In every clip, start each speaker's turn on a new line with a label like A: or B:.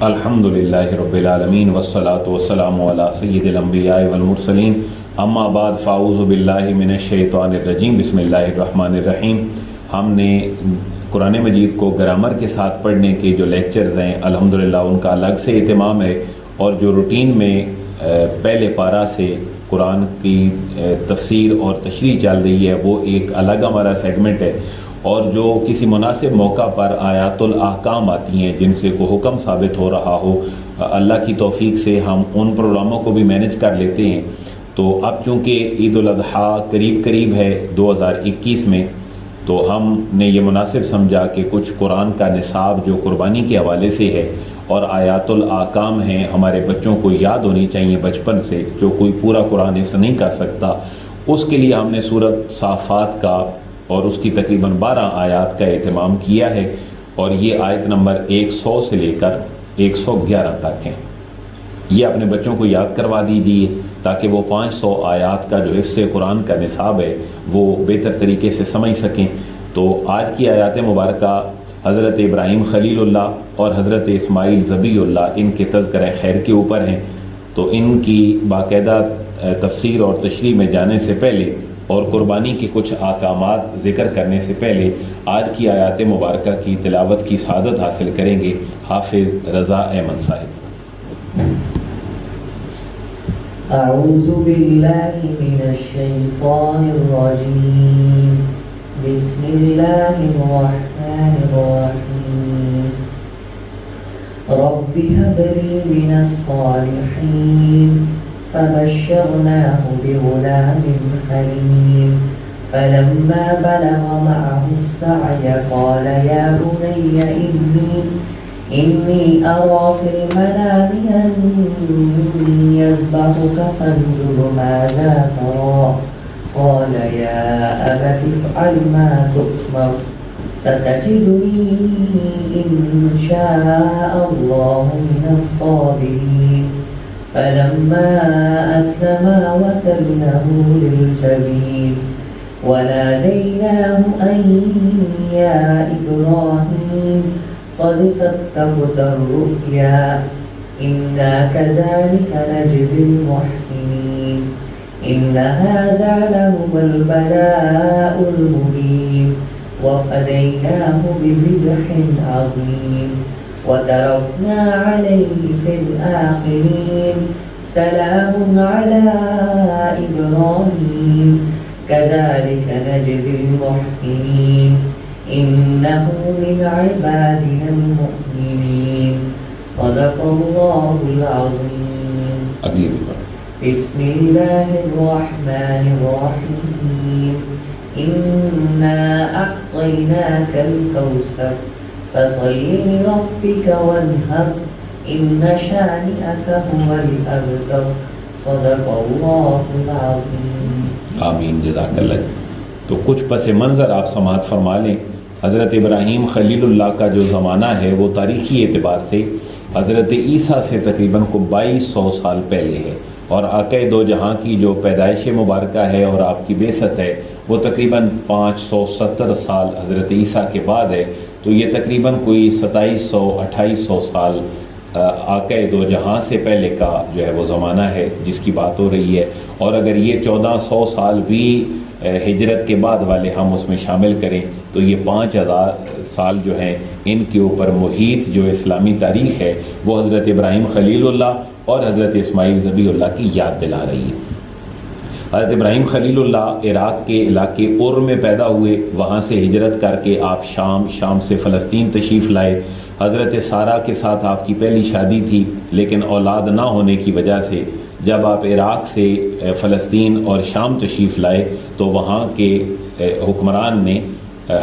A: الحمدللہ رب العالمین والصلاة والسلام علی سید الانبیاء والمرسلین اما بعد فاعوذ باللہ من الشیطان الرجیم بسم اللہ الرحمن الرحیم۔ ہم نے قرآن مجید کو گرامر کے ساتھ پڑھنے کے جو لیکچرز ہیں الحمدللہ ان کا الگ سے اہتمام ہے، اور جو روٹین میں پہلے پارہ سے قرآن کی تفسیر اور تشریح چل رہی ہے وہ ایک الگ ہمارا سیگمنٹ ہے، اور جو کسی مناسب موقع پر آیات الاحکام آتی ہیں جن سے کوئی حکم ثابت ہو رہا ہو، اللہ کی توفیق سے ہم ان پروگراموں کو بھی مینج کر لیتے ہیں۔ تو اب چونکہ عید الاضحیٰ قریب ہے 2021 میں، تو ہم نے یہ مناسب سمجھا کہ کچھ قرآن کا نصاب جو قربانی کے حوالے سے ہے اور آیات الاحکام ہیں ہمارے بچوں کو یاد ہونی چاہیے بچپن سے، جو کوئی پورا قرآن حفظ نہیں کر سکتا، اس کے لیے ہم نے سورۃ صافات کا اور اس کی تقریباً 12 آیات کا اہتمام کیا ہے، اور یہ آیت نمبر 100 سے لے کر 111 تک ہیں۔ یہ اپنے بچوں کو یاد کروا دیجیے تاکہ وہ 500 آیات کا جو حفظ قرآن کا نصاب ہے وہ بہتر طریقے سے سمجھ سکیں۔ تو آج کی آیات مبارکہ حضرت ابراہیم خلیل اللہ اور حضرت اسماعیل ذبیح اللہ ان کے تذکرہ خیر کے اوپر ہیں، تو ان کی باقاعدہ تفسیر اور تشریح میں جانے سے پہلے اور قربانی کے کچھ احکامات ذکر کرنے سے پہلے آج کی آیات مبارکہ کی تلاوت کی سعادت حاصل کریں گے حافظ رضا احمد صاحب۔
B: اعوذ باللہ من الشیطان الرجیم، بسم اللہ الرحمن الرحیم، رب هب لي من الصالحین فبشرناه بغلام حليم فلما بلغ معه السعي قال يا بني إني أرى في المنام أني أذبحك فانظر ماذا ترى قال يا أبت افعل ما تؤمر ستجدني إن شاء الله من الصابرين فلما أسلما وتله للجبين وناديناه أن يا إبراهيم قد صدقت الرؤيا إنا كذلك نجزي المحسنين إن هذا لهو البلاء المبين وفديناه بذبح عظيم وتركنا عليه في الآخرين سلام على إبراهيم كذلك نجزي المحسنين إنه من عبادنا المؤمنين صدق الله العظيم۔ بسم الله الرحمن الرحيم إنا أعطيناك الكوثر فصل لربك وانحر إن شانئك هو الأبتر صدق الله العظيم۔
A: آمین، جزاک اللہ۔ تو کچھ پس منظر آپ سماعت فرما لیں۔ حضرت ابراہیم خلیل اللہ کا جو زمانہ ہے وہ تاریخی اعتبار سے حضرت عیسیٰ سے تقریباً 2200 سال پہلے ہے، اور آقا دو جہاں کی جو پیدائش مبارکہ ہے اور آپ کی بعثت ہے وہ تقریباً 570 سال حضرت عیسیٰ کے بعد ہے، تو یہ تقریباً کوئی 2700-2800 سال آقا دو جہاں سے پہلے کا جو ہے وہ زمانہ ہے جس کی بات ہو رہی ہے، اور اگر یہ 1400 سال بھی ہجرت کے بعد والے ہم اس میں شامل کریں تو یہ 5000 سال جو ہیں ان کے اوپر محیط جو اسلامی تاریخ ہے وہ حضرت ابراہیم خلیل اللہ اور حضرت اسماعیل ذبیح اللہ کی یاد دلا رہی ہے۔ حضرت ابراہیم خلیل اللہ عراق کے علاقے اور میں پیدا ہوئے، وہاں سے ہجرت کر کے آپ شام سے فلسطین تشریف لائے۔ حضرت سارہ کے ساتھ آپ کی پہلی شادی تھی، لیکن اولاد نہ ہونے کی وجہ سے جب آپ عراق سے فلسطین اور شام تشریف لائے تو وہاں کے حکمران نے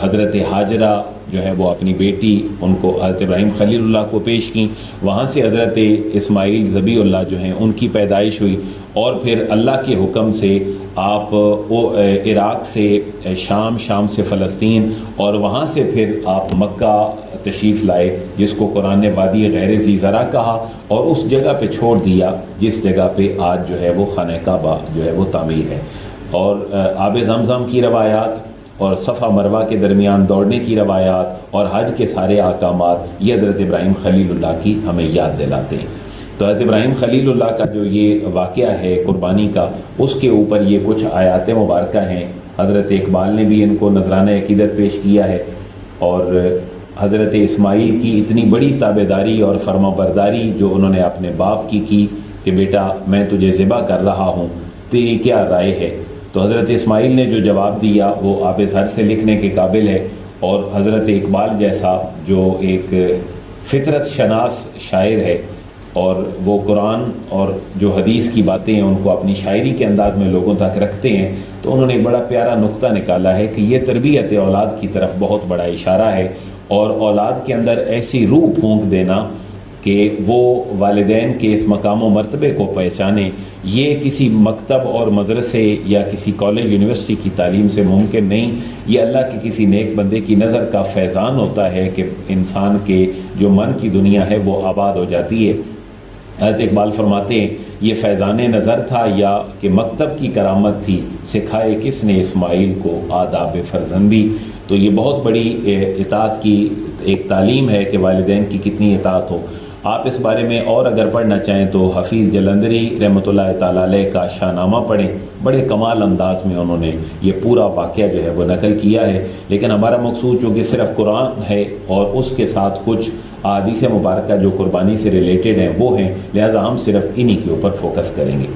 A: حضرت حاجرہ جو ہے وہ اپنی بیٹی ان کو حضرت ابراہیم خلیل اللہ کو پیش کی، وہاں سے حضرت اسماعیل ذبیح اللہ جو ہیں ان کی پیدائش ہوئی، اور پھر اللہ کے حکم سے آپ عراق سے شام سے فلسطین، اور وہاں سے پھر آپ مکہ تشریف لائے جس کو قرآن نے وادی غیر ذی زرع کہا، اور اس جگہ پہ چھوڑ دیا جس جگہ پہ آج جو ہے وہ خانہ کعبہ جو ہے وہ تعمیر ہے۔ اور آب زمزم کی روایات اور صفا مروہ کے درمیان دوڑنے کی روایات اور حج کے سارے احکامات یہ حضرت ابراہیم خلیل اللہ کی ہمیں یاد دلاتے ہیں۔ تو حضرت ابراہیم خلیل اللہ کا جو یہ واقعہ ہے قربانی کا، اس کے اوپر یہ کچھ آیات مبارکہ ہیں۔ حضرت اقبال نے بھی ان کو نذرانہ عقیدت پیش کیا ہے، اور حضرت اسماعیل کی اتنی بڑی تابعداری اور فرما برداری جو انہوں نے اپنے باپ کی کہ بیٹا میں تجھے ذبح کر رہا ہوں، تیری کیا رائے ہے؟ تو حضرت اسماعیل نے جو جواب دیا وہ آب زر سے لکھنے کے قابل ہے، اور حضرت اقبال جیسا جو ایک فطرت شناس شاعر ہے اور وہ قرآن اور جو حدیث کی باتیں ہیں ان کو اپنی شاعری کے انداز میں لوگوں تک رکھتے ہیں، تو انہوں نے ایک بڑا پیارا نقطہ نکالا ہے کہ یہ تربیت اولاد کی طرف بہت بڑا اشارہ ہے، اور اولاد کے اندر ایسی روح پھونک دینا کہ وہ والدین کے اس مقام و مرتبے کو پہچانے، یہ کسی مکتب اور مدرسے یا کسی کالج یونیورسٹی کی تعلیم سے ممکن نہیں۔ یہ اللہ کے کسی نیک بندے کی نظر کا فیضان ہوتا ہے کہ انسان کے جو من کی دنیا ہے وہ آباد ہو جاتی ہے۔ حضرت اقبال فرماتے ہیں یہ فیضان نظر تھا یا کہ مکتب کی کرامت تھی، سکھائے کس نے اسماعیل کو آداب فرزندی۔ تو یہ بہت بڑی اطاعت کی ایک تعلیم ہے کہ والدین کی کتنی اطاعت ہو۔ آپ اس بارے میں اور اگر پڑھنا چاہیں تو حفیظ جلندری رحمۃ اللہ تعالیٰ علیہ کا شاہ نامہ پڑھیں، بڑے کمال انداز میں انہوں نے یہ پورا واقعہ جو ہے وہ نقل کیا ہے۔ لیکن ہمارا مقصود چونکہ صرف قرآن ہے اور اس کے ساتھ کچھ احادیث مبارکہ جو قربانی سے ریلیٹڈ ہیں وہ ہیں، لہٰذا ہم صرف انہی کے اوپر فوکس کریں گے۔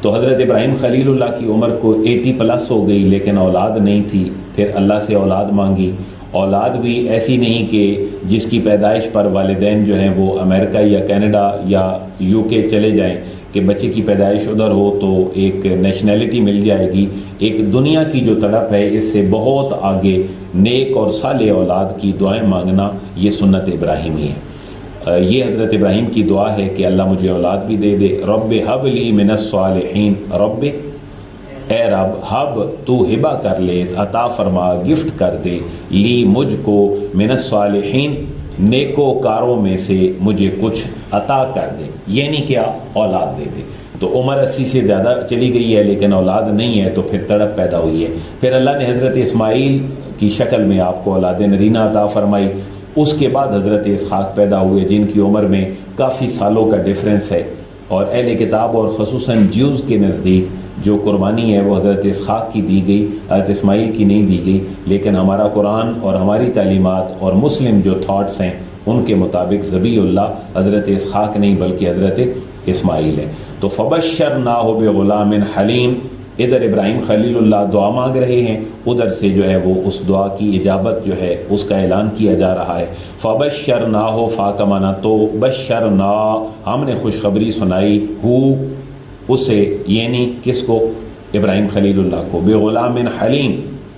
A: تو حضرت ابراہیم خلیل اللہ کی عمر کو 80+ ہو گئی، لیکن اولاد نہیں تھی۔ پھر اللہ سے اولاد مانگی۔ اولاد بھی ایسی نہیں کہ جس کی پیدائش پر والدین جو ہیں وہ امریکہ یا کینیڈا یا UK چلے جائیں کہ بچے کی پیدائش ادھر ہو تو ایک نیشنلٹی مل جائے گی۔ ایک دنیا کی جو تڑپ ہے اس سے بہت آگے نیک اور صالح اولاد کی دعائیں مانگنا یہ سنت ابراہیمی ہے۔ یہ حضرت ابراہیم کی دعا ہے کہ اللہ مجھے اولاد بھی دے دے۔ رب حب لی من الصالحین، رب اے رب حب تو ہبہ کر لے، عطا فرما، گفٹ کر دے، لی مجھ کو من الصالحین نیکوکاروں میں سے مجھے کچھ عطا کر دے، یعنی کیا اولاد دے دے۔ تو عمر 80 سے زیادہ چلی گئی ہے لیکن اولاد نہیں ہے، تو پھر تڑپ پیدا ہوئی ہے۔ پھر اللہ نے حضرت اسماعیل کی شکل میں آپ کو اولاد نرینہ عطا فرمائی۔ اس کے بعد حضرت اسحاق پیدا ہوئے جن کی عمر میں کافی سالوں کا ڈیفرنس ہے، اور اہل کتاب اور خصوصاً جیوز کے نزدیک جو قربانی ہے وہ حضرت اسحاق کی دی گئی، حضرت اسماعیل کی نہیں دی گئی۔ لیکن ہمارا قرآن اور ہماری تعلیمات اور مسلم جو تھاٹس ہیں ان کے مطابق ذبیح اللہ حضرت اسحاق نہیں بلکہ حضرت اسماعیل ہے۔ تو فبشرناہ بغلام حلیم، ادھر ابراہیم خلیل اللہ دعا مانگ رہے ہیں، ادھر سے جو ہے وہ اس دعا کی اجابت جو ہے اس کا اعلان کیا جا رہا ہے۔ فبشرناہ فا کا معنی تو بشرنا، ہم نے خوشخبری سنائی ہو اسے، یعنی کس کو؟ ابراہیم خلیل اللہ کو، بغلام حلیم،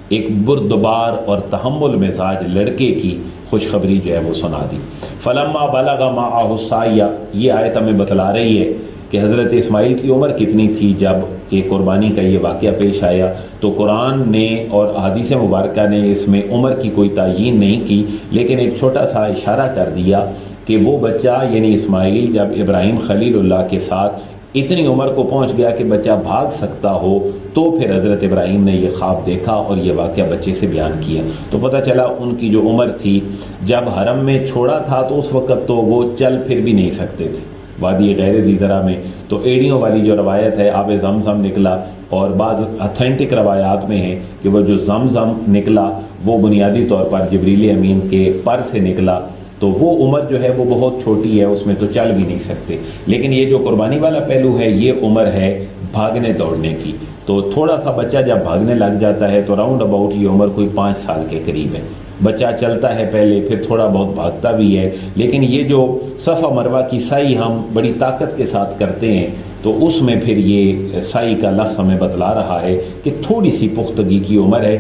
A: ایک بردبار اور تحمل مزاج لڑکے کی خوشخبری جو ہے وہ سنا دی۔ فلما بلغ معہ السعی، یہ آیت ہمیں بتلا رہی ہے کہ حضرت اسماعیل کی عمر کتنی تھی جب کہ قربانی کا یہ واقعہ پیش آیا۔ تو قرآن نے اور احادیث مبارکہ نے اس میں عمر کی کوئی تعیین نہیں کی، لیکن ایک چھوٹا سا اشارہ کر دیا کہ وہ بچہ یعنی اسماعیل جب ابراہیم خلیل اللہ کے ساتھ اتنی عمر کو پہنچ گیا کہ بچہ بھاگ سکتا ہو، تو پھر حضرت ابراہیم نے یہ خواب دیکھا اور یہ واقعہ بچے سے بیان کیا۔ تو پتہ چلا ان کی جو عمر تھی جب حرم میں چھوڑا تھا تو اس وقت تو وہ چل پھر بھی نہیں سکتے تھے وادی غیر ذی زرع میں۔ تو ایڑیوں والی جو روایت ہے آب زمزم نکلا، اور بعض اتھینٹک روایات میں ہے کہ وہ جو زمزم نکلا وہ بنیادی طور پر جبریل امین کے پر سے نکلا۔ تو وہ عمر جو ہے وہ بہت چھوٹی ہے، اس میں تو چل بھی نہیں سکتے۔ لیکن یہ جو قربانی والا پہلو ہے یہ عمر ہے بھاگنے دوڑنے کی۔ تو تھوڑا سا بچہ جب بھاگنے لگ جاتا ہے تو راؤنڈ اباؤٹ یہ عمر کوئی 5 سال کے قریب ہے۔ بچہ چلتا ہے پہلے، پھر تھوڑا بہت بھاگتا بھی ہے، لیکن یہ جو صفا مروہ کی سعی ہم بڑی طاقت کے ساتھ کرتے ہیں تو اس میں پھر یہ سعی کا لفظ ہمیں بتلا رہا ہے کہ تھوڑی سی پختگی کی عمر ہے،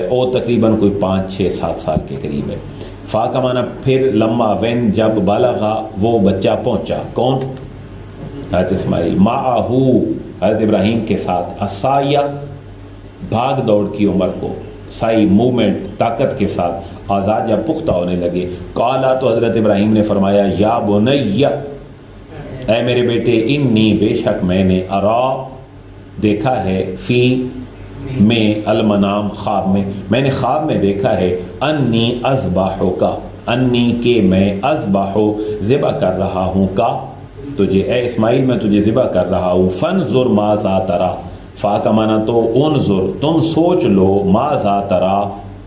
A: اور تقریباً کوئی 5 6 7 سال کے قریب ہے۔ فا کا معنی پھر لما، وین جب بالغا وہ بچہ پہنچا، کون؟ حضرت اسماعیل، معہو حضرت ابراہیم کے ساتھ، السعی بھاگ دوڑ کی عمر کو، سعی موومنٹ طاقت کے ساتھ، آزاد جب پختہ ہونے لگے، قالا تو حضرت ابراہیم نے فرمایا یا بنی، اے میرے بیٹے، انی بے شک میں نے ارا دیکھا ہے، فی میں المنام خواب میں نے خواب میں دیکھا ہے انی اذبحک، انی کہ میں اذبح ذبح کر رہا ہوں کا تجھے، اے اسماعیل میں تجھے ذبح کر رہا ہوں، فانظر ماذا ترى، فا کا معنی تو انظر تم سوچ لو، ماذا ترى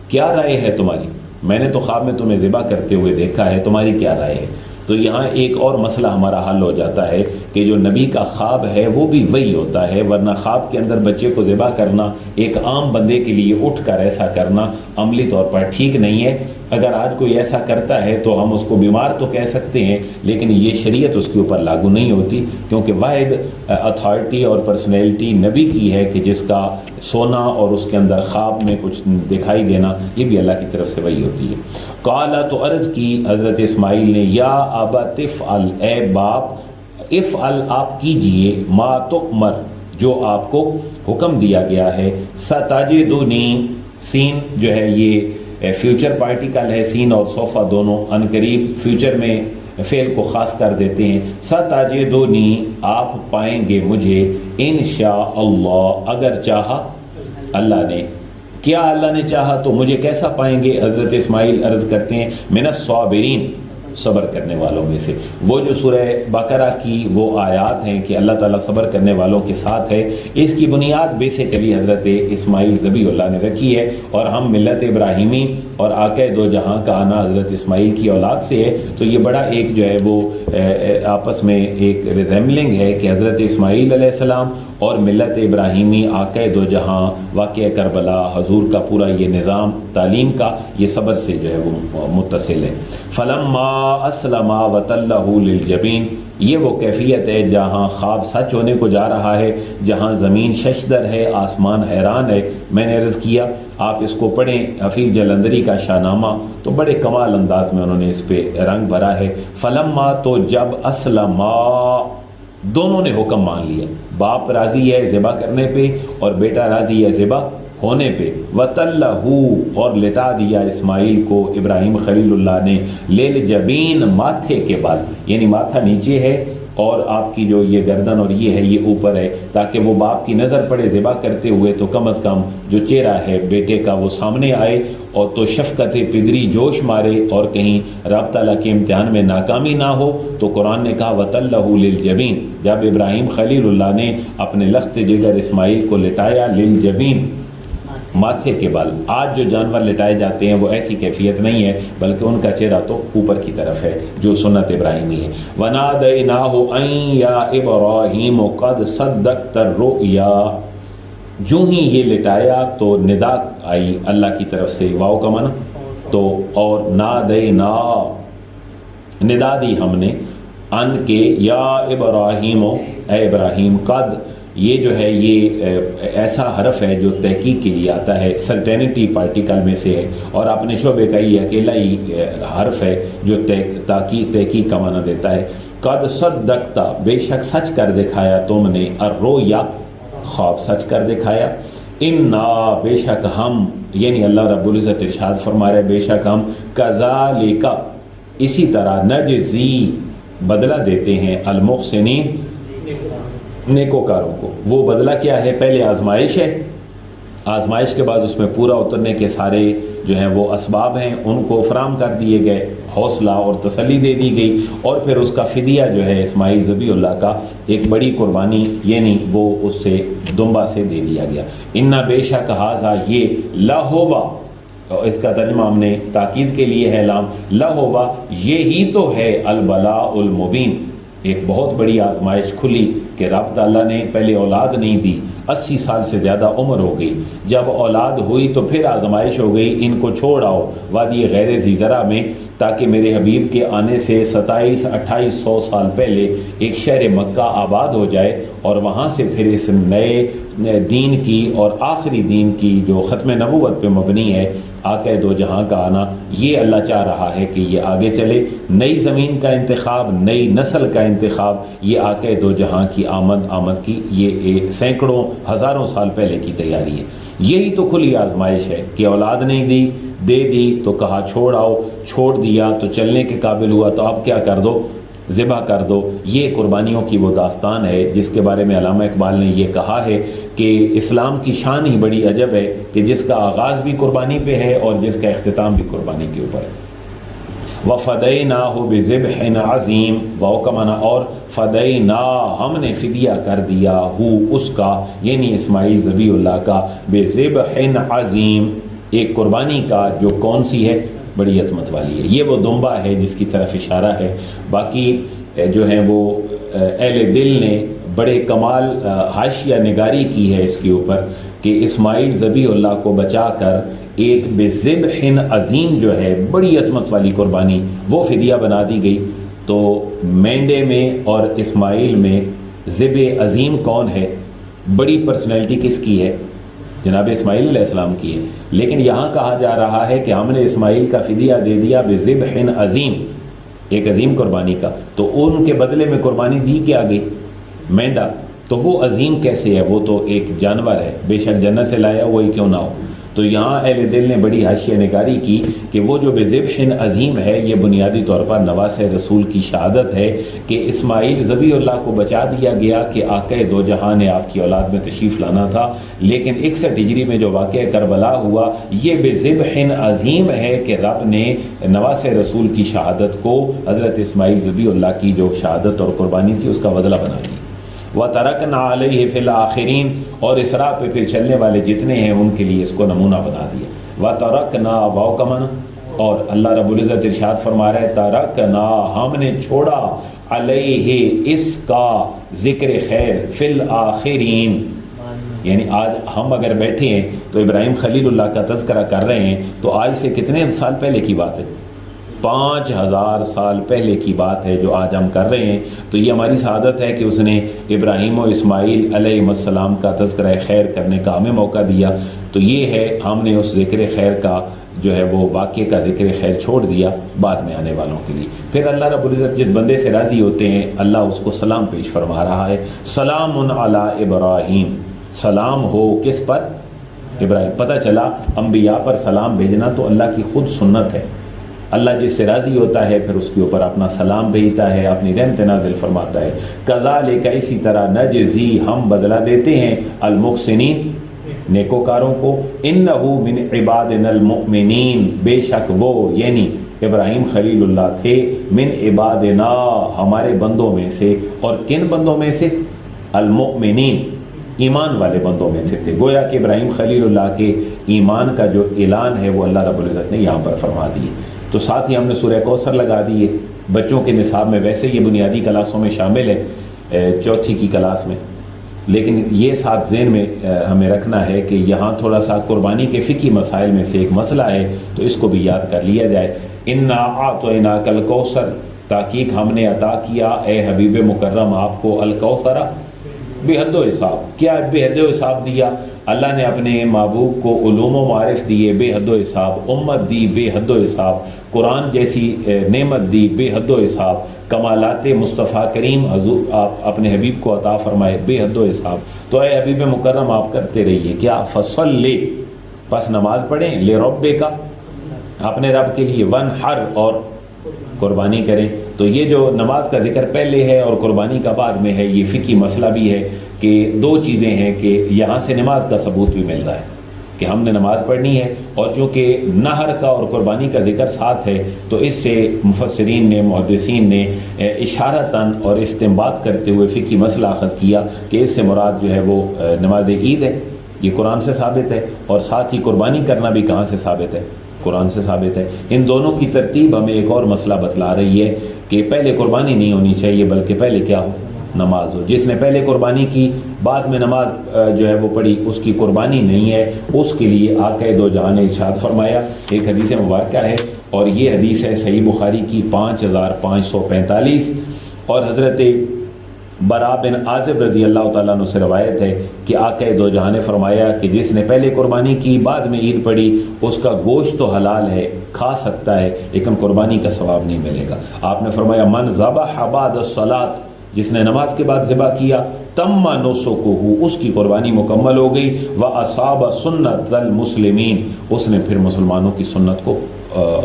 A: کیا رائے ہے تمہاری، میں نے تو خواب میں تمہیں ذبح کرتے ہوئے دیکھا ہے، تمہاری کیا رائے ہے۔ تو یہاں ایک اور مسئلہ ہمارا حل ہو جاتا ہے کہ جو نبی کا خواب ہے وہ بھی وہی ہوتا ہے، ورنہ خواب کے اندر بچے کو ذبح کرنا ایک عام بندے کے لیے اٹھ کر ایسا کرنا عملی طور پر ٹھیک نہیں ہے۔ اگر آج کوئی ایسا کرتا ہے تو ہم اس کو بیمار تو کہہ سکتے ہیں، لیکن یہ شریعت اس کے اوپر لاگو نہیں ہوتی، کیونکہ واحد اتھارٹی اور پرسنالٹی نبی کی ہے کہ جس کا سونا اور اس کے اندر خواب میں کچھ دکھائی دینا یہ بھی اللہ کی طرف سے وہی ہوتی ہے۔ قالا تو عرض کی حضرت اسماعیل نے، یا ابت افعل، اے باپ، افعل آپ کیجئے، ما تؤمر جو آپ کو حکم دیا گیا ہے، ستجدنی، سین جو ہے یہ فیوچر پارٹیکل ہے، سین اور صوفہ دونوں ان قریب فیوچر میں فعل کو خاص کر دیتے ہیں، ستجدنی آپ پائیں گے مجھے، انشاء اللہ اگر چاہا اللہ نے، کیا اللہ نے چاہا تو مجھے کیسا پائیں گے؟ حضرت اسماعیل عرض کرتے ہیں من الصابرین، صبر کرنے والوں میں سے۔ وہ جو سورہ بقرہ کی وہ آیات ہیں کہ اللہ تعالیٰ صبر کرنے والوں کے ساتھ ہے، اس کی بنیاد بیسیکلی حضرت اسماعیل ذبیح اللہ نے رکھی ہے، اور ہم ملت ابراہیمی اور آقا دو جہاں کا آنا حضرت اسماعیل کی اولاد سے ہے، تو یہ بڑا ایک جو ہے وہ آپس میں ایک ریزیمبلنگ ہے کہ حضرت اسماعیل علیہ السلام اور ملت ابراہیمی، آقا دو جہاں، واقعہ کربلا، حضور کا پورا یہ نظام تعلیم کا یہ صبر سے جو ہے وہ متصل ہے۔ فلما اسلم وتلہ للجبین، یہ وہ کیفیت ہے جہاں خواب سچ ہونے کو جا رہا ہے، جہاں زمین ششدر ہے، آسمان حیران ہے۔ میں نے عرض کیا آپ اس کو پڑھیں، حفیظ جلندری کا شاہ نامہ، تو بڑے کمال انداز میں انہوں نے اس پہ رنگ بھرا ہے۔ فلما، تو جب، اسلما، دونوں نے حکم مان لیا، باپ راضی ہے ذبح کرنے پہ اور بیٹا راضی ہے ذبح ہونے پہ، وَتَلَّهُ، اور لٹا دیا اسماعیل کو ابراہیم خلیل اللہ نے، لِلْجَبِین، ماتھے کے بال، یعنی ماتھا نیچے ہے اور آپ کی جو یہ گردن اور یہ ہے یہ اوپر ہے، تاکہ وہ باپ کی نظر پڑے ذبح کرتے ہوئے تو کم از کم جو چہرہ ہے بیٹے کا وہ سامنے آئے، اور تو شفقت پدری جوش مارے اور کہیں رب تعالیٰ کے امتحان میں ناکامی نہ ہو۔ تو قرآن نے کہا وَتَلَّهُ لِلْجَبِین، جب ابراہیم خلیل اللہ نے اپنے لخت جگر اسماعیل کو لٹایا، لِلْجَبِین، ماتھے کے بال۔ آج جو جانور لٹائے جاتے ہیں وہ ایسی کیفیت نہیں ہے، بلکہ ان کا چہرہ تو اوپر کی طرف ہے جو سنت ابراہیمی ہے۔ وَنَادَيْنَاهُ أَن يَا إِبْرَاهِيمُ قَدْ صَدَّقْتَ الرُّؤْيَا، جو ہی یہ لٹایا تو ندا آئی اللہ کی طرف سے، واو کا معنی تو، اور نادینا، ندا دی ہم نے، ان کے، یا ابراہیم، اے ابراہیم، قد، یہ جو ہے یہ ایسا حرف ہے جو تحقیق کے لیے آتا ہے، سرٹینٹی پارٹیکل میں سے ہے، اور اپنے شعبے کا یہ اکیلا ہی حرف ہے جو تحقیق کا معنی دیتا ہے۔ قد صدقتا، بے شک سچ کر دکھایا تم نے، الرؤیا، خواب سچ کر دکھایا، انا، بے شک ہم، یعنی اللہ رب العزت ارشاد فرما رہے بے شک ہم، کذالک، اسی طرح، نجزی، بدلہ دیتے ہیں، المحسنین، نیکوکاروں کو۔ وہ بدلہ کیا ہے؟ پہلے آزمائش ہے، آزمائش کے بعد اس میں پورا اترنے کے سارے جو ہیں وہ اسباب ہیں ان کو فراہم کر دیے گئے، حوصلہ اور تسلی دے دی گئی، اور پھر اس کا فدیہ جو ہے اسماعیل ذبیح اللہ کا ایک بڑی قربانی، یعنی وہ اس سے دمبا سے دے دیا گیا۔ انا، بے شک، ھذا، یہ، لہوا، اس کا ترجمہ ہم نے تاکید کے لیے ہے لام، لہوا، یہی تو ہے، البلاء المبین، ایک بہت بڑی آزمائش کھلی کہ رب تعالیٰ نے پہلے اولاد نہیں دی، 80 سال سے زیادہ عمر ہو گئی، جب اولاد ہوئی تو پھر آزمائش ہو گئی، ان کو چھوڑ آؤ وادی غیر ذی زرع میں، تاکہ میرے حبیب کے آنے سے 2700-2800 سال پہلے ایک شہر مکہ آباد ہو جائے، اور وہاں سے پھر اس نئے دین کی اور آخری دین کی جو ختم نبوت پہ مبنی ہے، آقا دو جہاں کا آنا، یہ اللہ چاہ رہا ہے کہ یہ آگے چلے، نئی زمین کا انتخاب، نئی نسل کا انتخاب، یہ آقا دو جہاں کی آمد کی یہ سینکڑوں ہزاروں سال پہلے کی تیاری ہے۔ یہی تو کھلی آزمائش ہے کہ اولاد نہیں دی، دے دی تو کہا چھوڑ آؤ، چھوڑ دیا تو چلنے کے قابل ہوا تو اب کیا کر دو، ذبح کر دو۔ یہ قربانیوں کی وہ داستان ہے جس کے بارے میں علامہ اقبال نے یہ کہا ہے کہ اسلام کی شان ہی بڑی عجب ہے کہ جس کا آغاز بھی قربانی پہ ہے اور جس کا اختتام بھی قربانی کے اوپر ہے۔ وَفَدَيْنَاهُ بِذِبْحٍ عَظِيمٍ، واو کا معنی اور فدینا، ہم نے فدیہ کر دیا ہو اس کا، یعنی اسماعیل ذبیح اللہ کا، بِذِبْحٍ عَظِيمٍ، ایک قربانی کا جو کون سی ہے، بڑی عظمت والی ہے۔ یہ وہ دمبا ہے جس کی طرف اشارہ ہے۔ باقی جو ہیں وہ اہل دل نے بڑے کمال حاشیہ نگاری کی ہے اس کے اوپر کہ اسماعیل ذبیح اللہ کو بچا کر ایک بذبح عظیم جو ہے بڑی عظمت والی قربانی وہ فدیہ بنا دی گئی۔ تو مینڈے میں اور اسماعیل میں ذبح عظیم کون ہے، بڑی پرسنالٹی کس کی ہے، جناب اسماعیل علیہ السلام کی ہے۔ لیکن یہاں کہا جا رہا ہے کہ ہم نے اسماعیل کا فدیہ دے دیا بذبح عظیم، ایک عظیم قربانی کا، تو ان کے بدلے میں قربانی دی کیا گئی، مینڈا۔ تو وہ عظیم کیسے ہے، وہ تو ایک جانور ہے، بے شک جنت سے لایا وہی کیوں نہ ہو۔ تو یہاں اہل دل نے بڑی حاشیہ نگاری کی کہ وہ جو بذبح عظیم ہے یہ بنیادی طور پر نواس رسول کی شہادت ہے کہ اسماعیل ذبیح اللہ کو بچا دیا گیا کہ آقا دو جہاں نے آپ کی اولاد میں تشریف لانا تھا، لیکن 61 ہجری میں جو واقعہ کربلا ہوا یہ بذبح عظیم ہے کہ رب نے نواس رسول کی شہادت کو حضرت اسماعیل ذبیح اللہ کی جو شہادت اور قربانی تھی اس کا بدلہ بنا دیا۔ وَتَرَكْنَا عَلَيْهِ فِي الْآخِرِينَ، اور اس راہ پہ پھر چلنے والے جتنے ہیں ان کے لیے اس کو نمونہ بنا دیا۔ وَتَرَكْنَا، واو کا معنی اور، اللہ رب العزت ارشاد فرما رہا ہے تَرَكْنَا، ہم نے چھوڑا، علیہ، اس کا، ذکر خیر، فی الآخرین، یعنی آج ہم اگر بیٹھے ہیں تو ابراہیم خلیل اللہ کا تذکرہ کر رہے ہیں تو آج سے کتنے سال پہلے کی بات ہے، 5000 سال پہلے کی بات ہے جو آج ہم کر رہے ہیں۔ تو یہ ہماری سعادت ہے کہ اس نے ابراہیم و اسماعیل علیہ السلام کا تذکرہ خیر کرنے کا ہمیں موقع دیا۔ تو یہ ہے ہم نے اس ذکر خیر کا جو ہے وہ واقعے کا ذکر خیر چھوڑ دیا بعد میں آنے والوں کے لیے۔ پھر اللہ رب العزت جس بندے سے راضی ہوتے ہیں اللہ اس کو سلام پیش فرما رہا ہے، سلام علی ابراہیم، سلام ہو کس پر، ابراہیم۔ پتہ چلا انبیاء پر سلام بھیجنا تو اللہ کی خود سنت ہے، اللہ جس سے راضی ہوتا ہے پھر اس کے اوپر اپنا سلام بھیجتا ہے، اپنی رحمت نازل فرماتا ہے۔ کذالک، اسی طرح، نجزی، ہم بدلہ دیتے ہیں، المحسنین، نیکوکاروں کو، انہ من عبادنا المؤمنین، بے شک وہ یعنی ابراہیم خلیل اللہ تھے، من عبادنا، ہمارے بندوں میں سے، اور کن بندوں میں سے، المؤمنین، ایمان والے بندوں میں سے تھے۔ گویا کہ ابراہیم خلیل اللہ کے ایمان کا جو اعلان ہے وہ اللہ رب العزت نے یہاں پر فرما دی۔ تو ساتھ ہی ہم نے سورہ کوثر لگا دی ہے، بچوں کے نصاب میں ویسے یہ بنیادی کلاسوں میں شامل ہے، چوتھی کی کلاس میں، لیکن یہ ساتھ ذہن میں ہمیں رکھنا ہے کہ یہاں تھوڑا سا قربانی کے فقہی مسائل میں سے ایک مسئلہ ہے تو اس کو بھی یاد کر لیا جائے۔ انا اعطیناک الکوثر، تحقیق ہم نے عطا کیا اے حبیب مکرم آپ کو، الکوثر، بے حد و حساب۔ کیا بے حد و حساب دیا؟ اللہ نے اپنے محبوب کو علوم و معارف دیے بے حد و حساب، امت دی بے حد و حساب، قرآن جیسی نعمت دی بے حد و حساب، کمالات مصطفیٰ کریم حضور آپ اپنے حبیب کو عطا فرمائے بے حد و حساب۔ تو اے حبیب مکرم آپ کرتے رہیے کیا، فصلی، پس نماز پڑھیں، لربک، اپنے رب کے لیے، ونحر، اور قربانی کریں۔ تو یہ جو نماز کا ذکر پہلے ہے اور قربانی کا بعد میں ہے، یہ فقہی مسئلہ بھی ہے کہ دو چیزیں ہیں کہ یہاں سے نماز کا ثبوت بھی مل رہا ہے کہ ہم نے نماز پڑھنی ہے، اور چونکہ نہر کا اور قربانی کا ذکر ساتھ ہے تو اس سے مفسرین نے، محدثین نے اشارتاً اور استنباط کرتے ہوئے فقہی مسئلہ اخذ کیا کہ اس سے مراد جو ہے وہ نماز عید ہے، یہ قرآن سے ثابت ہے، اور ساتھ ہی قربانی کرنا بھی کہاں سے ثابت ہے، قرآن سے ثابت ہے۔ ان دونوں کی ترتیب ہمیں ایک اور مسئلہ بتلا رہی ہے کہ پہلے قربانی نہیں ہونی چاہیے بلکہ پہلے کیا ہو، نماز ہو۔ جس نے پہلے قربانی کی بعد میں نماز جو ہے وہ پڑھی اس کی قربانی نہیں ہے، اس کے لیے آقا دو جہاں نے ارشاد فرمایا، ایک حدیث مبارکہ ہے اور یہ حدیث ہے صحیح بخاری کی 5545، اور حضرت برا بن عازب رضی اللہ تعالیٰ عنہ سے روایت ہے کہ آقا دو جہاں نے فرمایا کہ جس نے پہلے قربانی کی بعد میں عید پڑھی اس کا گوشت تو حلال ہے، کھا سکتا ہے، لیکن قربانی کا ثواب نہیں ملے گا۔ آپ نے فرمایا من ذبح بعد الصلاۃ، جس نے نماز کے بعد ذبح کیا، تم نسکہ، اس کی قربانی مکمل ہو گئی، واصاب سنت المسلمین، اس نے پھر مسلمانوں کی سنت کو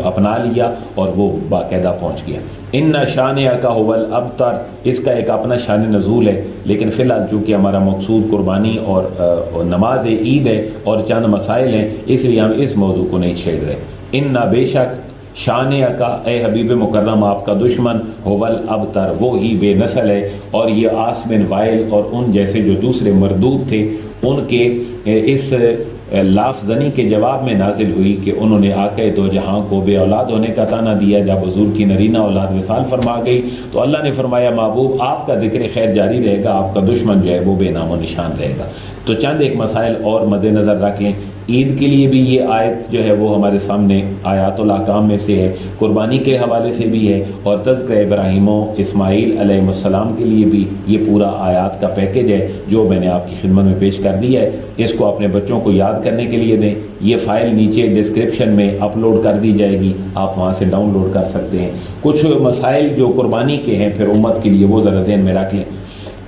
A: اپنا لیا اور وہ باقاعدہ پہنچ گیا۔ ان شانئک هو الابتر، اس کا ایک اپنا شان نزول ہے، لیکن فی الحال چونکہ ہمارا مقصود قربانی اور نماز عید ہے اور چند مسائل ہیں، اس لیے ہم اس موضوع کو نہیں چھیڑ رہے۔ ان بے شک شانئک، اے حبیب مکرم آپ کا دشمن، هو الابتر، وہ ہی بے نسل ہے، اور یہ عاص بن وائل اور ان جیسے جو دوسرے مردود تھے ان کے اس لاف زنی کے جواب میں نازل ہوئی کہ انہوں نے آقا دو جہاں کو بے اولاد ہونے کا تانا دیا۔ جب حضور کی نرینہ اولاد وصال فرما گئی تو اللہ نے فرمایا محبوب آپ کا ذکر خیر جاری رہے گا، آپ کا دشمن جو ہے وہ بے نام و نشان رہے گا۔ تو چند ایک مسائل اور مد نظر رکھ لیں۔ عید کے لیے بھی یہ آیت جو ہے وہ ہمارے سامنے آیات الاحکام میں سے ہے، قربانی کے حوالے سے بھی ہے، اور تذکرہ ابراہیم و اسماعیل علیہ السلام کے لیے بھی یہ پورا آیات کا پیکج ہے جو میں نے آپ کی خدمت میں پیش کر دیا ہے۔ اس کو اپنے بچوں کو یاد کرنے کے لیے دیں۔ یہ فائل نیچے ڈسکرپشن میں اپلوڈ کر دی جائے گی، آپ وہاں سے ڈاؤن لوڈ کر سکتے ہیں۔ کچھ مسائل جو قربانی کے ہیں پھر امت کے لیے وہ ذرا ذہن میں رکھ لیں۔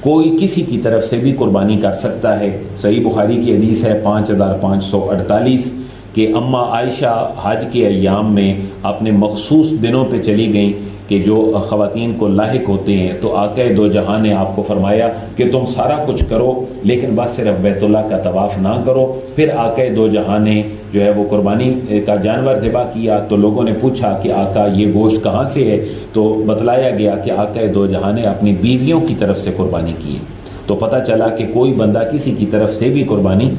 A: کوئی کسی کی طرف سے بھی قربانی کر سکتا ہے۔ صحیح بخاری کی حدیث ہے 5548 کہ اماں عائشہ حج کے ایام میں اپنے مخصوص دنوں پہ چلی گئیں کہ جو خواتین کو لاحق ہوتے ہیں، تو آقا دو جہاں نے آپ کو فرمایا کہ تم سارا کچھ کرو لیکن بس صرف بیت اللہ کا طواف نہ کرو۔ پھر آقا دو جہاں نے جو ہے وہ قربانی کا جانور ذبح کیا، تو لوگوں نے پوچھا کہ آقا یہ گوشت کہاں سے ہے؟ تو بتلایا گیا کہ آقا دو جہاں نے اپنی بیویوں کی طرف سے قربانی کی۔ تو پتہ چلا کہ کوئی بندہ کسی کی طرف سے بھی قربانی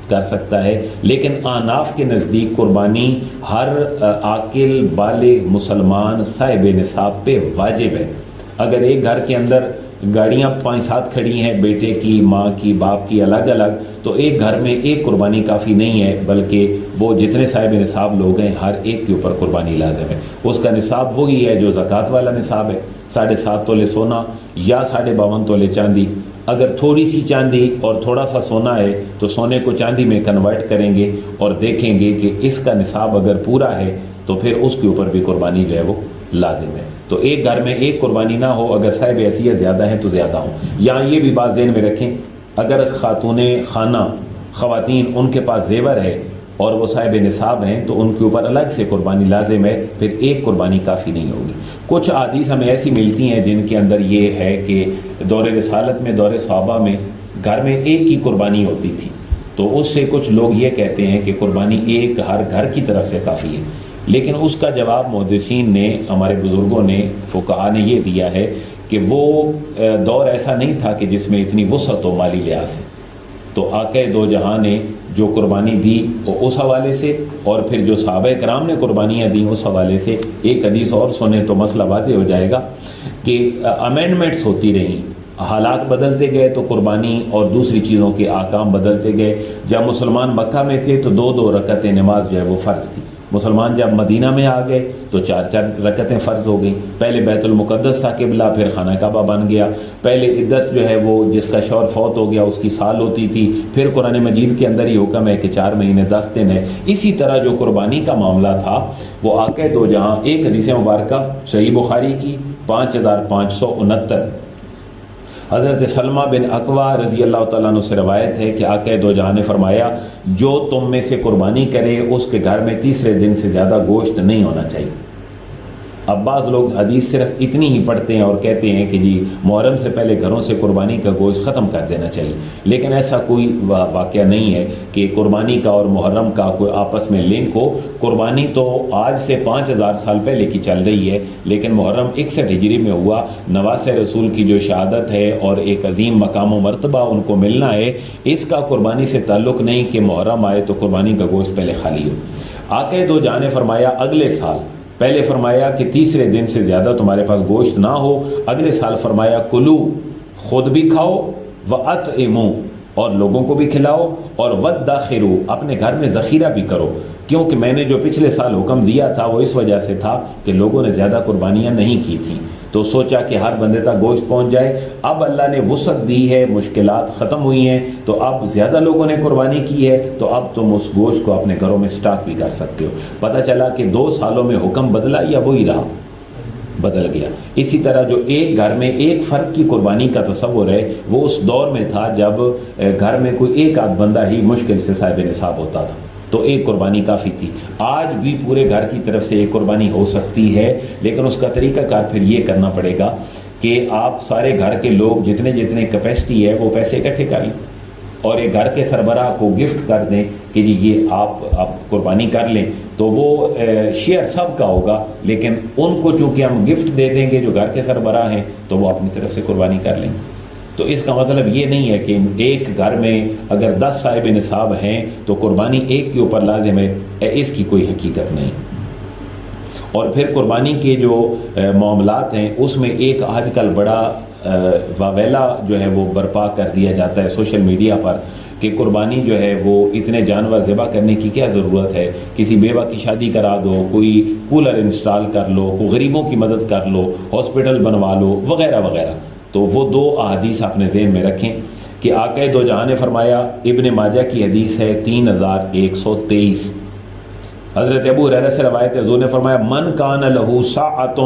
A: کر سکتا ہے، لیکن آناف کے نزدیک قربانی ہر عاقل بالغ مسلمان صاحب نصاب پہ واجب ہے۔ اگر ایک گھر کے اندر گاڑیاں 5-7 کھڑی ہیں، بیٹے کی، ماں کی، باپ کی الگ الگ، تو ایک گھر میں ایک قربانی کافی نہیں ہے، بلکہ وہ جتنے صاحب نصاب لوگ ہیں ہر ایک کے اوپر قربانی لازم ہے۔ اس کا نصاب وہی ہے جو زکوٰۃ والا نصاب ہے، 7.5 تولے سونا یا 52.5 تولے چاندی۔ اگر تھوڑی سی چاندی اور تھوڑا سا سونا ہے تو سونے کو چاندی میں کنورٹ کریں گے اور دیکھیں گے کہ اس کا نصاب اگر پورا ہے تو پھر اس کے اوپر بھی قربانی جو ہے وہ لازم ہے۔ تو ایک گھر میں ایک قربانی نہ ہو، اگر صاحب حیثیت زیادہ ہیں تو زیادہ ہوں۔ یہاں یہ بھی بات ذہن میں رکھیں، اگر خاتون خانہ خواتین ان کے پاس زیور ہے اور وہ صاحب نصاب ہیں تو ان کے اوپر الگ سے قربانی لازم ہے، پھر ایک قربانی کافی نہیں ہوگی۔ کچھ احادیث ہمیں ایسی ملتی ہیں جن کے اندر یہ ہے کہ دور رسالت میں، دور صحابہ میں گھر میں ایک ہی قربانی ہوتی تھی، تو اس سے کچھ لوگ یہ کہتے ہیں کہ قربانی ایک ہر گھر کی طرف سے کافی ہے، لیکن اس کا جواب محدثین نے، ہمارے بزرگوں نے، فقہاء نے یہ دیا ہے کہ وہ دور ایسا نہیں تھا کہ جس میں اتنی وسعت ہو مالی لحاظ سے۔ تو آقا دو جہاں نے جو قربانی دی وہ اس حوالے سے، اور پھر جو صحابہ کرام نے قربانیاں دیں اس حوالے سے ایک حدیث اور سنیں تو مسئلہ واضح ہو جائے گا کہ امینڈمنٹس ہوتی رہیں، حالات بدلتے گئے تو قربانی اور دوسری چیزوں کے احکام بدلتے گئے۔ جب مسلمان مکہ میں تھے تو 2 رکعتیں نماز جو ہے وہ فرض تھی، مسلمان جب مدینہ میں آ گئے تو 4 رکعتیں فرض ہو گئیں۔ پہلے بیت المقدس تھا قبلہ، پھر خانہ کعبہ بن گیا۔ پہلے عدت جو ہے وہ جس کا شوہر فوت ہو گیا اس کی سال ہوتی تھی، پھر قرآن مجید کے اندر ہی حکم ہے کہ 4 مہینے 10 دن ہے۔ اسی طرح جو قربانی کا معاملہ تھا وہ آقا دو جہاں، ایک حدیث مبارکہ صحیح بخاری کی 5569 حضرت سلمہ بن اکوع رضی اللہ تعالیٰ عنہ سے روایت ہے کہ آقا دو جہاں نے فرمایا جو تم میں سے قربانی کرے اس کے گھر میں تیسرے دن سے زیادہ گوشت نہیں ہونا چاہیے۔ اب بعض لوگ حدیث صرف اتنی ہی پڑھتے ہیں اور کہتے ہیں کہ جی محرم سے پہلے گھروں سے قربانی کا گوشت ختم کر دینا چاہیے، لیکن ایسا کوئی واقعہ نہیں ہے کہ قربانی کا اور محرم کا کوئی آپس میں لنک ہو۔ قربانی تو آج سے 5000 سال پہلے کی چل رہی ہے، لیکن محرم 61 ہجری میں ہوا۔ نواس رسول کی جو شہادت ہے اور ایک عظیم مقام و مرتبہ ان کو ملنا ہے، اس کا قربانی سے تعلق نہیں کہ محرم آئے تو قربانی کا گوشت پہلے خالی ہو۔ آقا دو جہاں نے فرمایا اگلے سال، پہلے فرمایا کہ تیسرے دن سے زیادہ تمہارے پاس گوشت نہ ہو، اگلے سال فرمایا کلو، خود بھی کھاؤ، وَأَطْعِمُوا، اور لوگوں کو بھی کھلاؤ، اور وَادَّخِرُوا، اپنے گھر میں ذخیرہ بھی کرو، کیونکہ میں نے جو پچھلے سال حکم دیا تھا وہ اس وجہ سے تھا کہ لوگوں نے زیادہ قربانیاں نہیں کی تھیں، تو سوچا کہ ہر بندے تک گوشت پہنچ جائے۔ اب اللہ نے وسعت دی ہے، مشکلات ختم ہوئی ہیں، تو اب زیادہ لوگوں نے قربانی کی ہے، تو اب تم اس گوشت کو اپنے گھروں میں سٹاک بھی کر سکتے ہو۔ پتہ چلا کہ 2 سالوں میں حکم بدلا یا وہی رہا؟ بدل گیا۔ اسی طرح جو ایک گھر میں ایک فرد کی قربانی کا تصور ہے وہ اس دور میں تھا جب گھر میں کوئی ایک آدھ بندہ ہی مشکل سے صاحب نصاب ہوتا تھا۔ تو ایک قربانی کافی تھی۔ آج بھی پورے گھر کی طرف سے ایک قربانی ہو سکتی ہے، لیکن اس کا طریقہ کار پھر یہ کرنا پڑے گا کہ آپ سارے گھر کے لوگ جتنے جتنے کیپیسٹی ہے وہ پیسے اکٹھے کر لیں اور ایک گھر کے سربراہ کو گفٹ کر دیں کہ جی یہ آپ قربانی کر لیں، تو وہ شیئر سب کا ہوگا، لیکن ان کو چونکہ ہم گفٹ دے دیں گے جو گھر کے سربراہ ہیں تو وہ اپنی طرف سے قربانی کر لیں گے۔ تو اس کا مطلب یہ نہیں ہے کہ ایک گھر میں اگر 10 صاحب نصاب ہیں تو قربانی ایک کے اوپر لازم ہے، اس کی کوئی حقیقت نہیں۔ اور پھر قربانی کے جو معاملات ہیں اس میں ایک آج کل بڑا واویلا جو ہے وہ برپا کر دیا جاتا ہے سوشل میڈیا پر کہ قربانی جو ہے وہ اتنے جانور ذبح کرنے کی کیا ضرورت ہے، کسی بیوہ کی شادی کرا دو، کوئی کولر انسٹال کر لو، کوئی غریبوں کی مدد کر لو، ہاسپٹل بنوا لو، وغیرہ وغیرہ۔ تو وہ 2 احادیث اپنے ذہن میں رکھیں کہ آقا دو جہاں نے فرمایا، ابن ماجہ کی حدیث ہے 3123، حضرت ابو ہریرہ سے روایت ہے، حضور نے فرمایا من کان لہ ساعۃ،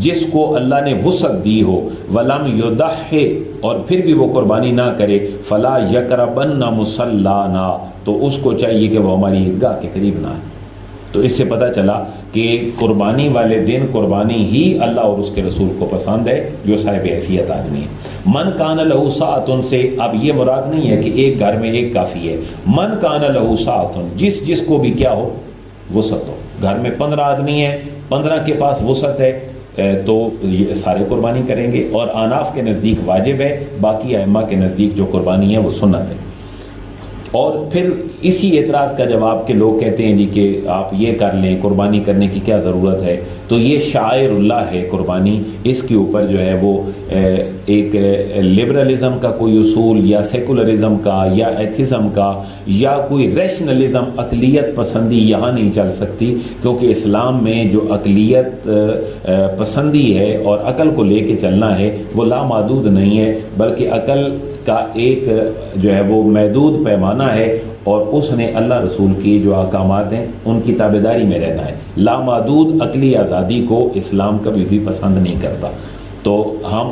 A: جس کو اللہ نے وسعت دی ہو، ولم یضحی، اور پھر بھی وہ قربانی نہ کرے، فلا یقربن مصلانا، تو اس کو چاہیے کہ وہ ہماری عیدگاہ کے قریب نہ آئے۔ تو اس سے پتہ چلا کہ قربانی والے دن قربانی ہی اللہ اور اس کے رسول کو پسند ہے جو صاحب حیثیت آدمی ہے۔ من کان لہ ساعۃ سے اب یہ مراد نہیں ہے کہ ایک گھر میں ایک کافی ہے، من کان لہ ساعۃ، جس کو بھی کیا ہو وسعت ہو۔ گھر میں 15 آدمی ہیں، 15 کے پاس وسعت ہے تو یہ سارے قربانی کریں گے، اور اناف کے نزدیک واجب ہے، باقی ائمہ کے نزدیک جو قربانی ہے وہ سنت ہے۔ اور پھر اسی اعتراض کا جواب کہ لوگ کہتے ہیں جی کہ آپ یہ کر لیں، قربانی کرنے کی کیا ضرورت ہے، تو یہ شاعر اللہ ہے قربانی، اس کے اوپر جو ہے وہ ایک لبرلزم کا کوئی اصول یا سیکولرزم کا یا ایتھزم کا یا کوئی ریشنلزم، عقلیت پسندی یہاں نہیں چل سکتی، کیونکہ اسلام میں جو عقلیت پسندی ہے اور عقل کو لے کے چلنا ہے وہ لامحدود نہیں ہے، بلکہ عقل کا ایک جو ہے وہ محدود پیمانہ ہے، اور اس نے اللہ رسول کی جو احکامات ہیں ان کی تابعداری میں رہنا ہے۔ لامحدود عقلی آزادی کو اسلام کبھی بھی پسند نہیں کرتا۔ تو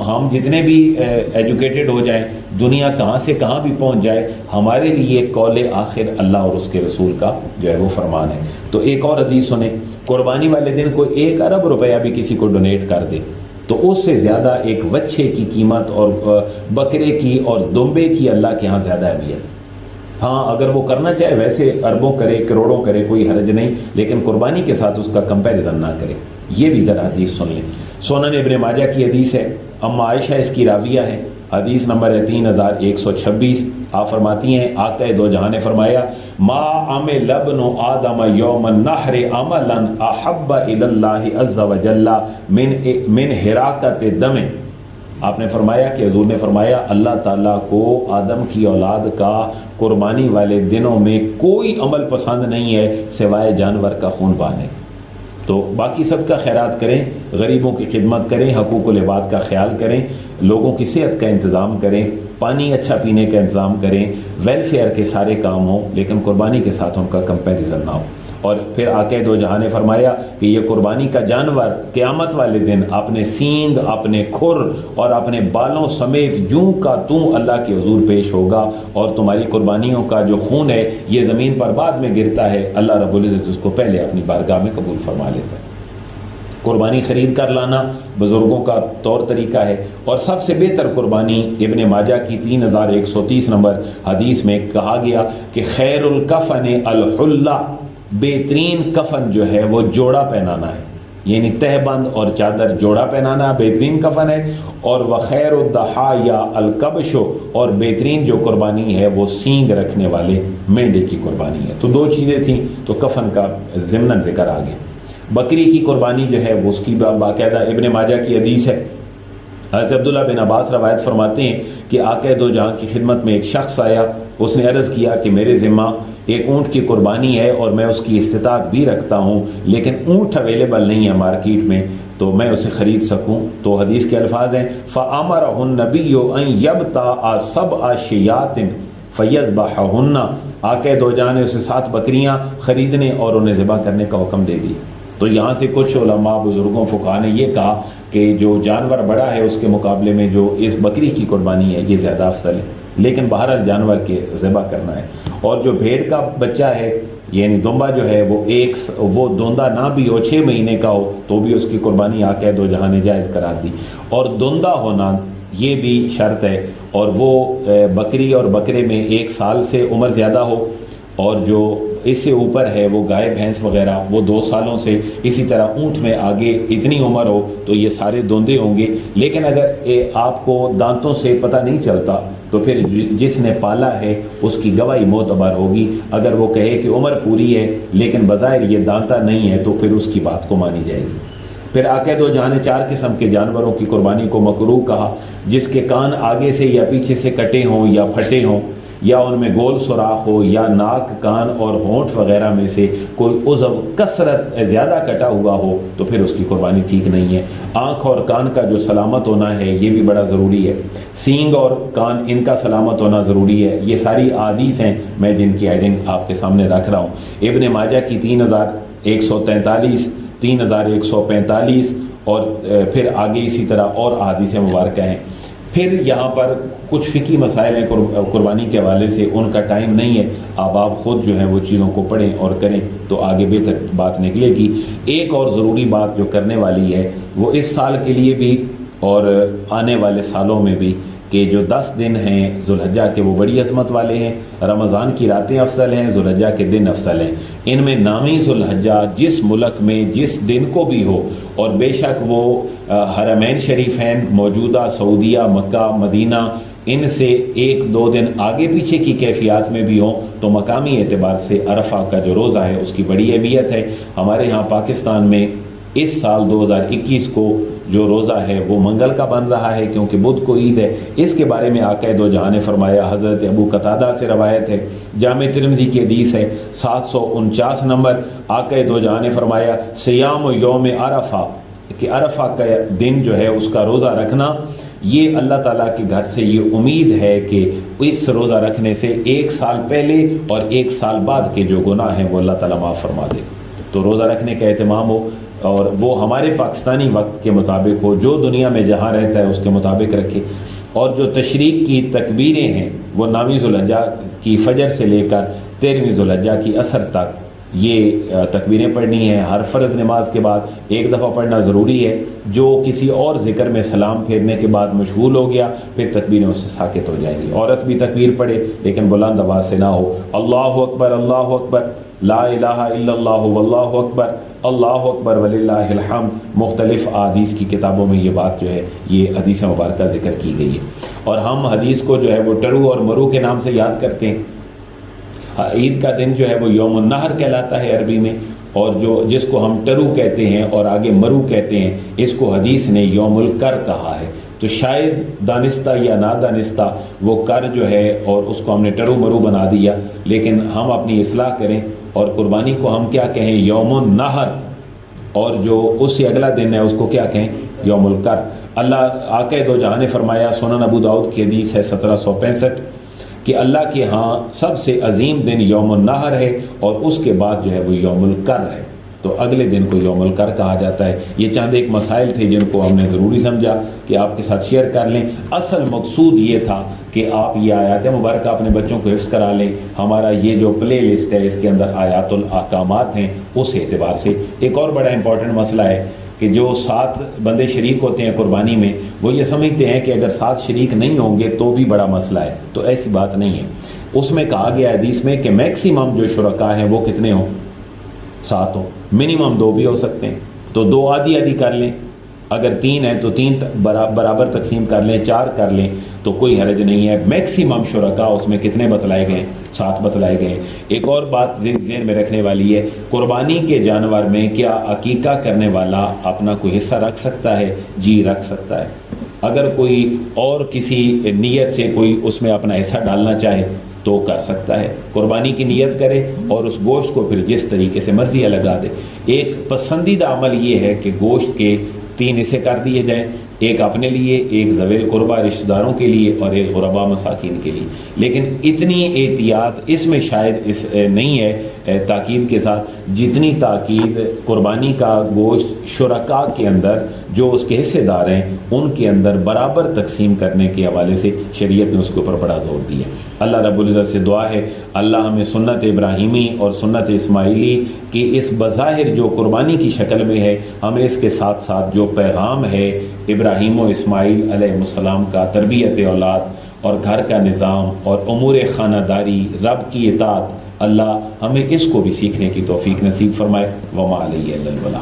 A: ہم جتنے بھی ایجوکیٹڈ ہو جائیں، دنیا کہاں سے کہاں بھی پہنچ جائے، ہمارے لیے قول آخر اللہ اور اس کے رسول کا جو ہے وہ فرمان ہے۔ تو ایک اور حدیث سنیں، قربانی والے دن کوئی 1 ارب روپیہ بھی کسی کو ڈونیٹ کر دے تو اس سے زیادہ ایک وچھے کی قیمت اور بکرے کی اور دمبے کی اللہ کے ہاں زیادہ اہمیت۔ ہاں اگر وہ کرنا چاہے ویسے اربوں کرے، کروڑوں کرے، کوئی حرج نہیں، لیکن قربانی کے ساتھ اس کا کمپیریزن نہ کرے۔ یہ بھی ذرا حدیث سن لیں۔ سنن ابن ماجہ کی حدیث ہے، ام عائشہ اس کی راویہ ہے، حدیث نمبر ہے 3126۔ آپ فرماتی ہیں آقا دو جہاں نے فرمایا، ما عمل ابن آدم یوم النحر عملا احب الی اللہ عز وجل من حراقۃ دم۔ آپ نے فرمایا کہ حضور نے فرمایا اللہ تعالیٰ کو آدم کی اولاد کا قربانی والے دنوں میں کوئی عمل پسند نہیں ہے سوائے جانور کا خون بہانے۔ تو باقی سب کا خیرات کریں، غریبوں کی خدمت کریں، حقوق العباد کا خیال کریں، لوگوں کی صحت کا انتظام کریں، پانی اچھا پینے کا انتظام کریں، ویلفیئر کے سارے کام ہوں، لیکن قربانی کے ساتھ ان کا کمپیریزن نہ ہو۔ اور پھر آقا دو جہاں نے فرمایا کہ یہ قربانی کا جانور قیامت والے دن اپنے سینگ، اپنے کھر اور اپنے بالوں سمیت جوں کا توں اللہ کے حضور پیش ہوگا، اور تمہاری قربانیوں کا جو خون ہے یہ زمین پر بعد میں گرتا ہے، اللہ رب العزت اس کو پہلے اپنی بارگاہ میں قبول فرما لیتا ہے۔ قربانی خرید کر لانا بزرگوں کا طور طریقہ ہے، اور سب سے بہتر قربانی ابن ماجہ کی 3130 نمبر حدیث میں کہا گیا کہ خیر الکفن الحلہ، بہترین کفن جو ہے وہ جوڑا پہنانا ہے، یعنی تہ بند اور چادر جوڑا پہنانا بہترین کفن ہے، اور وخیر الضحایا الکبش، اور بہترین جو قربانی ہے وہ سینگ رکھنے والے مینڈے کی قربانی ہے۔ تو 2 چیزیں تھیں تو کفن کا ضمن ذکر آ گیا۔ بکری کی قربانی جو ہے وہ اس کی باقاعدہ ابن ماجہ کی حدیث ہے، حضرت عبداللہ بن عباس روایت فرماتے ہیں کہ آقا دو جہاں کی خدمت میں ایک شخص آیا، اس نے عرض کیا کہ میرے ذمہ ایک اونٹ کی قربانی ہے اور میں اس کی استطاعت بھی رکھتا ہوں، لیکن اونٹ اویلیبل نہیں ہے مارکیٹ میں تو میں اسے خرید سکوں۔ تو حدیث کے الفاظ ہیں فَأَمَرَهُ النَّبِيُّ أَن يَبْتَعَ سَبْعَ شِيَاطٍ فَيَذْبَحَهُنَّ، آقا دو جہاں نے اسے 7 بکریاں خریدنے اور انہیں ذبح کرنے کا حکم دے دی۔ تو یہاں سے کچھ علماء بزرگوں فقہاء نے یہ کہا کہ جو جانور بڑا ہے اس کے مقابلے میں جو اس بکری کی قربانی ہے یہ زیادہ افضل ہے، لیکن بہرحال جانور کے ذبح کرنا ہے۔ اور جو بھیڑ کا بچہ ہے یعنی دمبا جو ہے وہ دوندہ نہ بھی ہو 6 مہینے کا ہو تو بھی اس کی قربانی آقا دو جہاں نے جائز قرار دی، اور دوندہ ہونا یہ بھی شرط ہے، اور وہ بکری اور بکرے میں 1 سال سے عمر زیادہ ہو، اور جو اس سے اوپر ہے وہ گائے بھینس وغیرہ وہ 2 سالوں سے، اسی طرح اونٹ میں آگے اتنی عمر ہو تو یہ سارے دوندے ہوں گے۔ لیکن اگر آپ کو دانتوں سے پتہ نہیں چلتا تو پھر جس نے پالا ہے اس کی گواہی معتبر ہوگی، اگر وہ کہے کہ عمر پوری ہے لیکن بظاہر یہ دانتا نہیں ہے تو پھر اس کی بات کو مانی جائے گی۔ پھر آقا دو جہاں نے 4 قسم کے جانوروں کی قربانی کو مکروہ کہا، جس کے کان آگے سے یا پیچھے سے کٹے ہوں یا پھٹے ہوں، یا ان میں گول سوراخ ہو، یا ناک، کان اور ہونٹ وغیرہ میں سے کوئی عضو کثرت زیادہ کٹا ہوا ہو تو پھر اس کی قربانی ٹھیک نہیں ہے۔ آنکھ اور کان کا جو سلامت ہونا ہے یہ بھی بڑا ضروری ہے، سینگ اور کان ان کا سلامت ہونا ضروری ہے۔ یہ ساری احادیث ہیں میں جن کی ہیڈنگ آپ کے سامنے رکھ رہا ہوں۔ ابن ماجہ کی 3143، 3145 اور پھر آگے اسی طرح اور احادیث مبارکہ ہیں۔ پھر یہاں پر کچھ فقہی مسائل ہیں قربانی کے حوالے سے، ان کا ٹائم نہیں ہے، آپ خود جو ہے وہ چیزوں کو پڑھیں اور کریں تو آگے بہتر بات نکلے گی۔ ایک اور ضروری بات جو کرنے والی ہے وہ اس سال کے لیے بھی اور آنے والے سالوں میں بھی، کہ جو 10 دن ہیں ذوالحجہ کے وہ بڑی عظمت والے ہیں، رمضان کی راتیں افضل ہیں، ذوالحجہ کے دن افضل ہیں۔ ان میں نامی ذوالحجہ جس ملک میں جس دن کو بھی ہو، اور بے شک وہ حرمین شریفین موجودہ سعودیہ، مکہ، مدینہ، ان سے 1-2 دن آگے پیچھے کی کیفیات میں بھی ہوں تو مقامی اعتبار سے عرفہ کا جو روزہ ہے اس کی بڑی اہمیت ہے۔ ہمارے ہاں پاکستان میں اس سال 2021 کو جو روزہ ہے وہ منگل کا بن رہا ہے کیونکہ بدھ کو عید ہے۔ اس کے بارے میں آقا دو جہاں نے فرمایا، حضرت ابو قتادہ سے روایت ہے، جامع ترمذی کی حدیث ہے 749 نمبر، آقا دو جہاں نے فرمایا سیام یوم عرفہ، کہ عرفہ کا دن جو ہے اس کا روزہ رکھنا، یہ اللہ تعالیٰ کے گھر سے یہ امید ہے کہ اس روزہ رکھنے سے 1 سال پہلے اور 1 سال بعد کے جو گناہ ہیں وہ اللہ تعالیٰ معاف فرما دے۔ تو روزہ رکھنے کا اہتمام ہو، اور وہ ہمارے پاکستانی وقت کے مطابق ہو، جو دنیا میں جہاں رہتا ہے اس کے مطابق رکھے۔ اور جو تشریق کی تکبیریں ہیں وہ نامی ذوالحجہ کی فجر سے لے کر 13ویں ذوالحجہ کی عصر تک یہ تکبیریں پڑھنی ہیں۔ ہر فرض نماز کے بعد 1 دفعہ پڑھنا ضروری ہے۔ جو کسی اور ذکر میں سلام پھیرنے کے بعد مشغول ہو گیا پھر تکبیریں اس سے ساکت ہو جائیں گی۔ عورت بھی تکبیر پڑھے لیکن بلند آواز سے نہ ہو۔ اللہ اکبر، اللہ اکبر، لا الہ الا اللہ واللہ اکبر، اللہ اکبر وللہ الحمد۔ مختلف احادیث کی کتابوں میں یہ بات جو ہے یہ حدیث مبارکہ ذکر کی گئی ہے۔ اور ہم حدیث کو جو ہے وہ ٹرو اور مرو کے نام سے یاد کرتے ہیں۔ عید کا دن جو ہے وہ یوم النحر کہلاتا ہے عربی میں، اور جس کو ہم ٹرو کہتے ہیں اور آگے مرو کہتے ہیں، اس کو حدیث نے یوم الکر کہا ہے۔ تو شاید دانستہ یا نادانستہ وہ کر جو ہے اور اس کو ہم نے ٹرو مرو بنا دیا، لیکن ہم اپنی اصلاح کریں اور قربانی کو ہم کیا کہیں؟ یوم النحر، اور جو اس سے اگلا دن ہے اس کو کیا کہیں؟ یوم الکر۔ اللہ آقا دو جہاں نے فرمایا، سنن ابو داؤد کی حدیث ہے 1765، کہ اللہ کے ہاں سب سے عظیم دن یوم النحر ہے اور اس کے بعد جو ہے وہ یوم الکر ہے، تو اگلے دن کو یوم الکر کہا جاتا ہے۔ یہ چند ایک مسائل تھے جن کو ہم نے ضروری سمجھا کہ آپ کے ساتھ شیئر کر لیں۔ اصل مقصود یہ تھا کہ آپ یہ آیات مبارکہ اپنے بچوں کو حفظ کرا لیں۔ ہمارا یہ جو پلے لسٹ ہے اس کے اندر آیات الاحکامات ہیں، اس اعتبار سے ایک اور بڑا امپورٹنٹ مسئلہ ہے کہ جو 7 بندے شریک ہوتے ہیں قربانی میں، وہ یہ سمجھتے ہیں کہ اگر 7 شریک نہیں ہوں گے تو بھی بڑا مسئلہ ہے، تو ایسی بات نہیں ہے۔ اس میں کہا گیا حدیث میں کہ میکسیمم جو شرکاء ہیں وہ کتنے ہوں؟ 7 ہوں، منیمم 2 بھی ہو سکتے ہیں، تو 2 آدھی آدھی کر لیں، اگر 3 ہیں تو 3 برابر تقسیم کر لیں، 4 کر لیں تو کوئی حرج نہیں ہے۔ میکسیمم شرکاء اس میں کتنے بتلائے گئے؟ 7 بتلائے گئے۔ ایک اور بات ذہن میں رکھنے والی ہے، قربانی کے جانور میں کیا عقیقہ کرنے والا اپنا کوئی حصہ رکھ سکتا ہے؟ جی رکھ سکتا ہے۔ اگر کوئی اور کسی نیت سے کوئی اس میں اپنا حصہ ڈالنا چاہے تو کر سکتا ہے، قربانی کی نیت کرے اور اس گوشت کو پھر جس طریقے سے مرضی لگا دے۔ ایک پسندیدہ عمل یہ ہے کہ گوشت کے 3 حصے کر دیے جائیں، ایک اپنے لیے، ایک ذویل قربہ رشتہ داروں کے لیے، اور ایک غربا مساکین کے لیے۔ لیکن اتنی احتیاط اس میں شاید اس نہیں ہے تاکید کے ساتھ جتنی تاکید قربانی کا گوشت شرکاء کے اندر جو اس کے حصے دار ہیں ان کے اندر برابر تقسیم کرنے کے حوالے سے شریعت نے اس کے اوپر بڑا زور دیا۔ اللہ رب العزت سے دعا ہے اللہ ہمیں سنت ابراہیمی اور سنت اسماعیلی کی اس بظاہر جو قربانی کی شکل میں ہے، ہمیں اس کے ساتھ ساتھ جو پیغام ہے ابراہیم و اسماعیل علیہ السلام کا تربیت اولاد اور گھر کا نظام اور امور خانہ داری، رب کی اطاعت، اللہ ہمیں اس کو بھی سیکھنے کی توفیق نصیب فرمائے۔ وما علیہ الا البلاغ۔